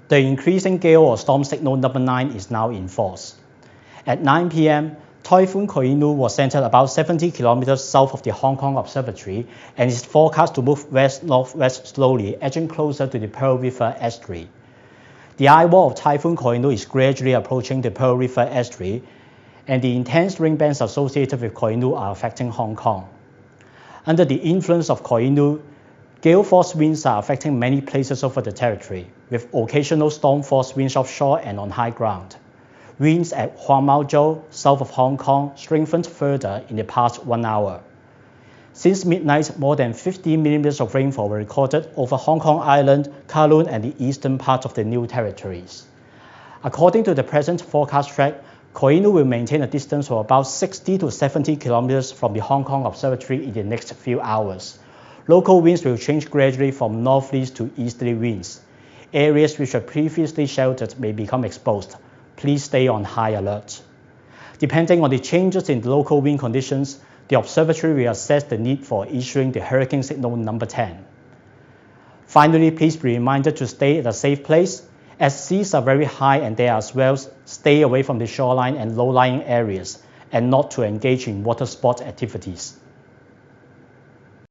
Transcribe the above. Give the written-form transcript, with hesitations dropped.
The increasing gale or storm signal number 9 is now in force. At 9 p.m., Typhoon Koinu was centered about 70 kilometers south of the Hong Kong Observatory and is forecast to move west-northwest slowly, edging closer to the Pearl River estuary. The eye wall of Typhoon Koinu is gradually approaching the Pearl River estuary, and the intense rain bands associated with Koinu are affecting Hong Kong. Under the influence of Koinu, gale force winds are affecting many places over the territory, with occasional storm force winds offshore and on high ground. Winds at Huangmaozhou, south of Hong Kong, strengthened further in the past 1 hour. Since midnight, more than 50 millimeters of rainfall were recorded over Hong Kong Island, Kowloon, and the eastern part of the new territories. According to the present forecast track, Koinu will maintain a distance of about 60 to 70 kilometers from the Hong Kong Observatory in the next few hours. Local winds will change gradually from northeast to easterly winds. Areas which were previously sheltered may become exposed. Please stay on high alert. Depending on the changes in the local wind conditions, the observatory will assess the need for issuing the hurricane signal number 10. Finally, please be reminded to stay at a safe place. As seas are very high and there are swells, stay away from the shoreline and low-lying areas, and not to engage in water sport activities.